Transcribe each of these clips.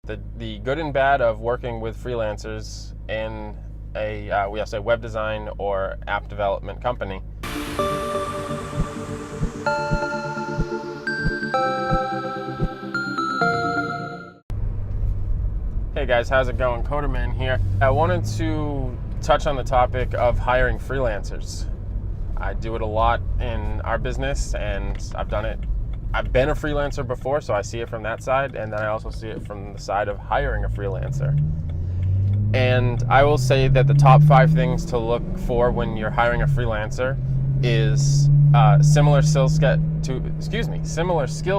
the good and bad of working with freelancers in we say web design or app development company. Hey guys, how's it going? CoderMan here. I wanted to touch on the topic of hiring freelancers. I do it a lot in our business, and I've been a freelancer before, so I see it from that side, and then I also see it from the side of hiring a freelancer. And I will say that the top 5 things to look for when you're hiring a freelancer is similar skill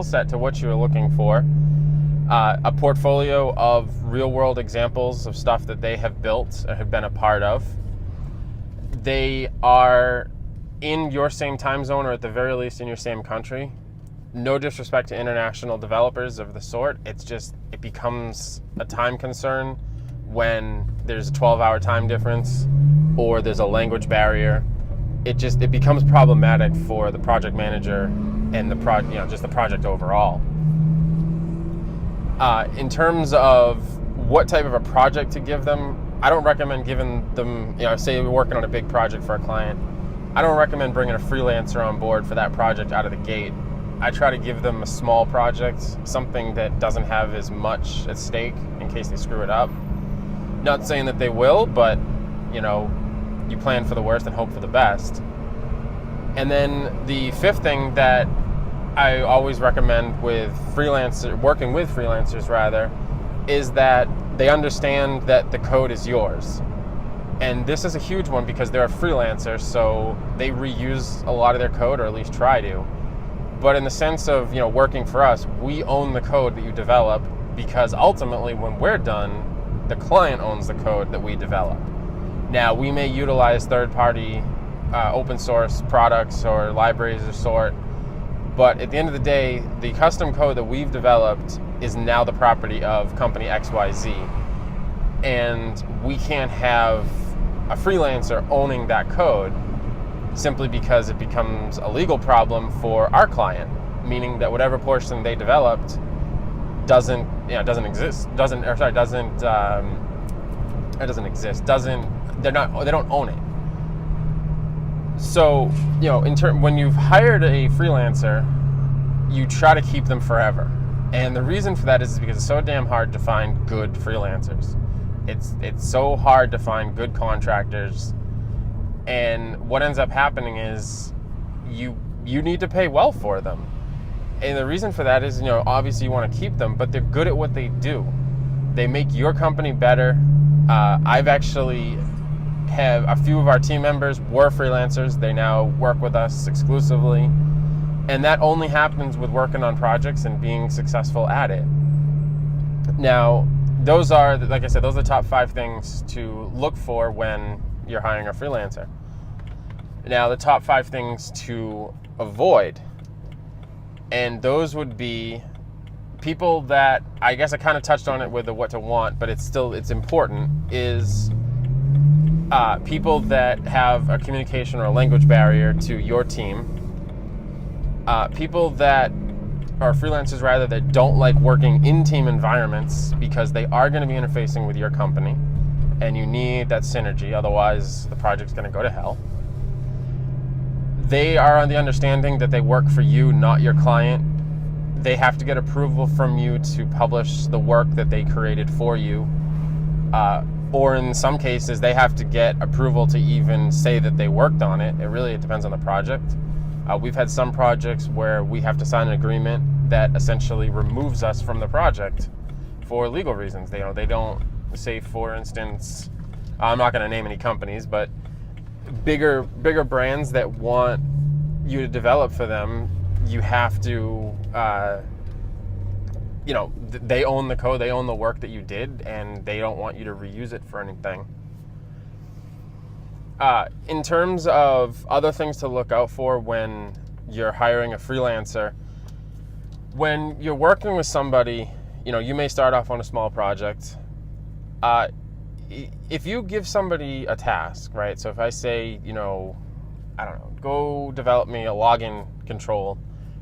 set to what you're looking for. A portfolio of real-world examples of stuff that they have built or have been a part of. They are in your same time zone, or at the very least in your same country. No disrespect to international developers of the sort. It becomes a time concern when there's a 12-hour time difference or there's a language barrier. It becomes problematic for the project manager and just the project overall. In terms of what type of a project to give them, I don't recommend giving them, say we're working on a big project for a client, I don't recommend bringing a freelancer on board for that project out of the gate. I try to give them a small project, something that doesn't have as much at stake in case they screw it up. Not saying that they will, but you plan for the worst and hope for the best. And then the 5th thing that I always recommend with working with freelancers is that they understand that the code is yours. And this is a huge one because they're a freelancer, so they reuse a lot of their code, or at least try to. But in the sense of working for us, we own the code that you develop, because ultimately when we're done, the client owns the code that we develop. Now, we may utilize third-party open source products or libraries of sort, but at the end of the day, the custom code that we've developed is now the property of company XYZ. And we can't have a freelancer owning that code simply because it becomes a legal problem for our client, meaning that whatever portion they developed doesn't exist. They don't own it. So, when you've hired a freelancer, you try to keep them forever. And the reason for that is because it's so damn hard to find good freelancers. It's so hard to find good contractors. And what ends up happening is you need to pay well for them. And the reason for that is, obviously you want to keep them, but they're good at what they do. They make your company better. I've actually have a few of our team members were freelancers. They now work with us exclusively. And that only happens with working on projects and being successful at it. Now, those are the top 5 things to look for when you're hiring a freelancer. Now, the top 5 things to avoid, and those would be people that, I guess I kind of touched on it with the what to want, but it's important, is people that have a communication or a language barrier to your team, people that are freelancers that don't like working in team environments because they are going to be interfacing with your company and you need that synergy, otherwise the project's going to go to hell. They are on the understanding that they work for you, not your client. They have to get approval from you to publish the work that they created for you. Or in some cases, they have to get approval to even say that they worked on it. It depends on the project. We've had some projects where we have to sign an agreement that essentially removes us from the project for legal reasons. They don't say, for instance, I'm not going to name any companies, but bigger brands that want you to develop for them, you have to, they own the code, they own the work that you did, and they don't want you to reuse it for anything. In terms of other things to look out for when you're hiring a freelancer, when you're working with somebody, you may start off on a small project. If you give somebody a task, right? So if I say, I don't know, go develop me a login control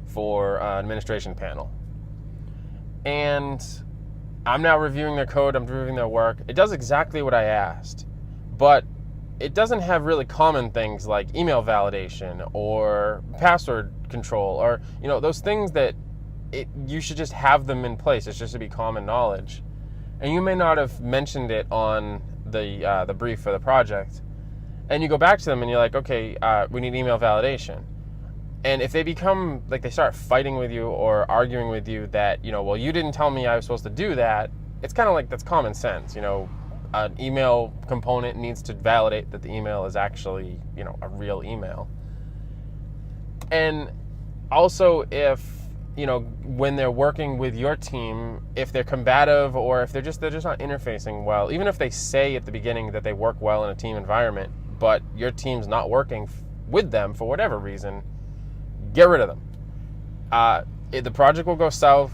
for an administration panel. And I'm now reviewing their code, I'm reviewing their work. It does exactly what I asked, but it doesn't have really common things like email validation or password control, or those things that you should just have them in place. It's just to be common knowledge. And you may not have mentioned it on the brief for the project. And you go back to them and you're like, okay, we need email validation. And if they become, like, they start fighting with you or arguing with you that, well, you didn't tell me I was supposed to do that, it's kind of like, that's common sense. An email component needs to validate that the email is actually, a real email. And also, if, when they're working with your team, if they're combative or if they're just not interfacing well, even if they say at the beginning that they work well in a team environment, but your team's not working with them for whatever reason, get rid of them. The project will go south.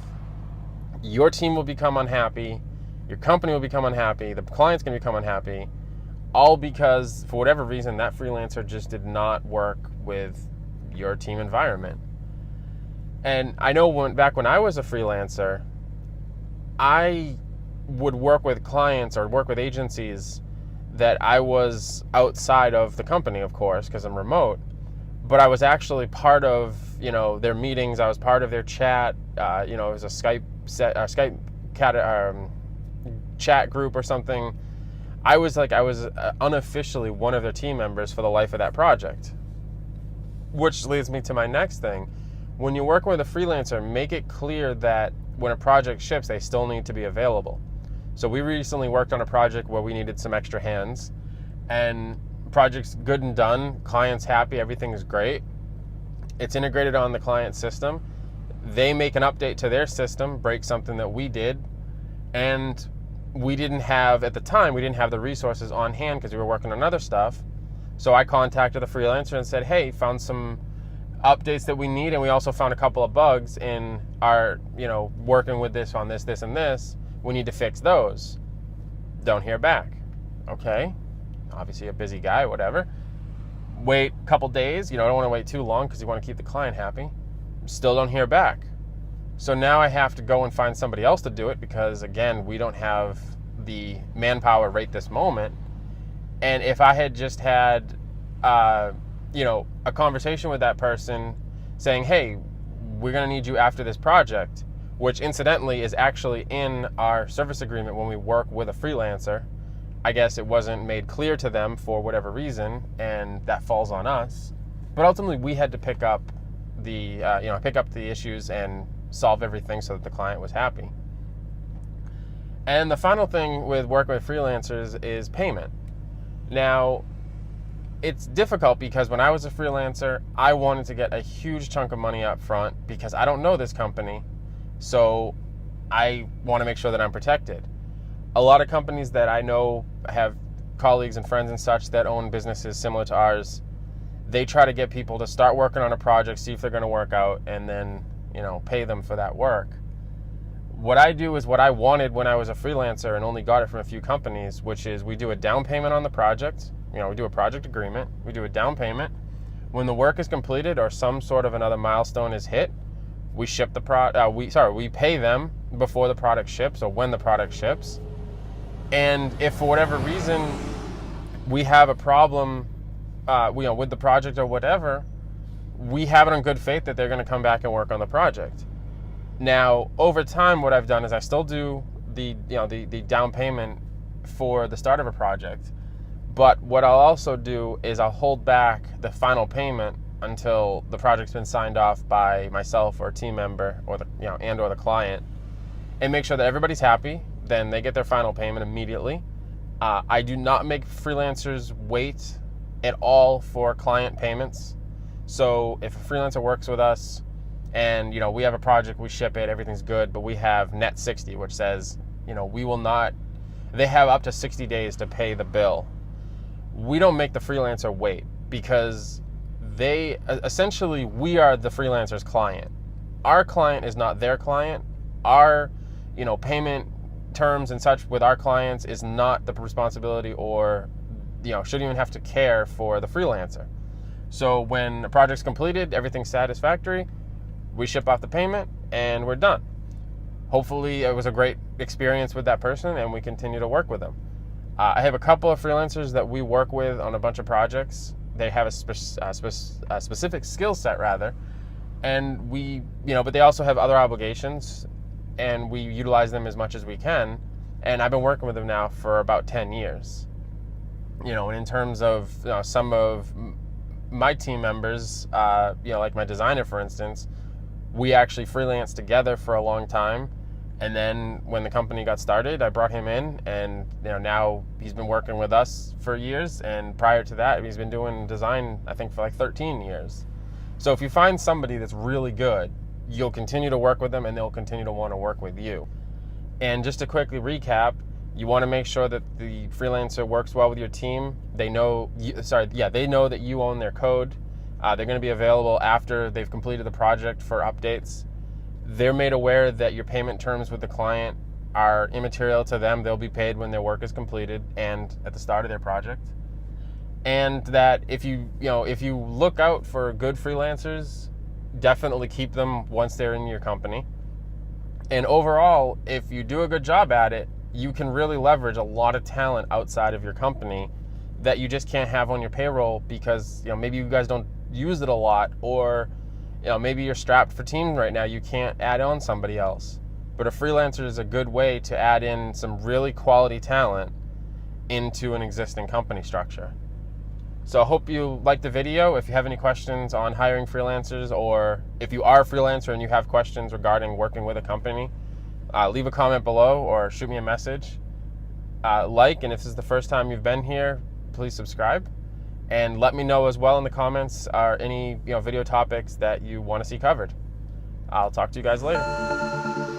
Your team will become unhappy. Your company will become unhappy. The client's going to become unhappy. All because, for whatever reason, that freelancer just did not work with your team environment. And I know back when I was a freelancer, I would work with clients or work with agencies that I was outside of the company, of course, because I'm remote. But I was actually part of, their meetings. I was part of their chat. It was a Skype chat group or something. I was unofficially one of their team members for the life of that project. Which leads me to my next thing. When you're working with a freelancer, make it clear that when a project ships, they still need to be available. So we recently worked on a project where we needed some extra hands, and project's good and done, client's happy, everything is great. It's integrated on the client system. They make an update to their system, break something that we did, and we didn't have the resources on hand because we were working on other stuff. So I contacted the freelancer and said, hey, found some updates that we need, and we also found a couple of bugs in our, working with this on this, and this. We need to fix those. Don't hear back. Okay. Obviously a busy guy, whatever. Wait a couple days. I don't want to wait too long because you want to keep the client happy. Still don't hear back. So now I have to go and find somebody else to do it because, again, we don't have the manpower right this moment. And if I had just had, a conversation with that person saying, hey, we're going to need you after this project, which incidentally is actually in our service agreement when we work with a freelancer. I guess it wasn't made clear to them for whatever reason, and that falls on us. But ultimately, we had to pick up the issues and solve everything so that the client was happy. And the final thing with working with freelancers is payment. Now, it's difficult because when I was a freelancer, I wanted to get a huge chunk of money up front because I don't know this company, so I want to make sure that I'm protected. A lot of companies that I know have colleagues and friends and such that own businesses similar to ours, they try to get people to start working on a project, see if they're going to work out, and then, pay them for that work. What I do is what I wanted when I was a freelancer and only got it from a few companies, which is we do a down payment on the project. We do a project agreement. We do a down payment. When the work is completed or some sort of another milestone is hit, we ship we pay them before the product ships or when the product ships. And if for whatever reason we have a problem, with the project or whatever, we have it on good faith that they're going to come back and work on the project. Now, over time, what I've done is I still do the down payment for the start of a project, but what I'll also do is I'll hold back the final payment until the project's been signed off by myself or a team member or the client, and make sure that everybody's happy. Then they get their final payment immediately. I do not make freelancers wait at all for client payments. So if a freelancer works with us and we have a project, we ship it, everything's good, but we have net 60, which says they have up to 60 days to pay the bill. We don't make the freelancer wait because we are the freelancer's client. Our client is not their client. Our payment terms and such with our clients is not the responsibility or shouldn't even have to care for the freelancer. So when a project's completed, everything's satisfactory, we ship off the payment and we're done. Hopefully it was a great experience with that person, and we continue to work with them. I have a couple of freelancers that we work with on a bunch of projects. They have a specific skill set, rather, and but they also have other obligations, and we utilize them as much as we can. And I've been working with them now for about 10 years. And in terms of some of my team members, like my designer, for instance, we actually freelanced together for a long time. And then when the company got started, I brought him in, and now he's been working with us for years. And prior to that, he's been doing design, I think, for like 13 years. So if you find somebody that's really good, you'll continue to work with them, and they'll continue to want to work with you. And just to quickly recap, you want to make sure that the freelancer works well with your team. They know that you own their code. They're going to be available after they've completed the project for updates. They're made aware that your payment terms with the client are immaterial to them. They'll be paid when their work is completed and at the start of their project. And that if you look out for good freelancers, definitely keep them once they're in your company. And overall, if you do a good job at it, you can really leverage a lot of talent outside of your company that you just can't have on your payroll because maybe you guys don't use it a lot, or maybe you're strapped for team right now. You can't add on somebody else. But a freelancer is a good way to add in some really quality talent into an existing company structure. So I hope you liked the video. If you have any questions on hiring freelancers, or if you are a freelancer and you have questions regarding working with a company, leave a comment below or shoot me a message. And if this is the first time you've been here, please subscribe. And let me know as well in the comments any video topics that you want to see covered. I'll talk to you guys later.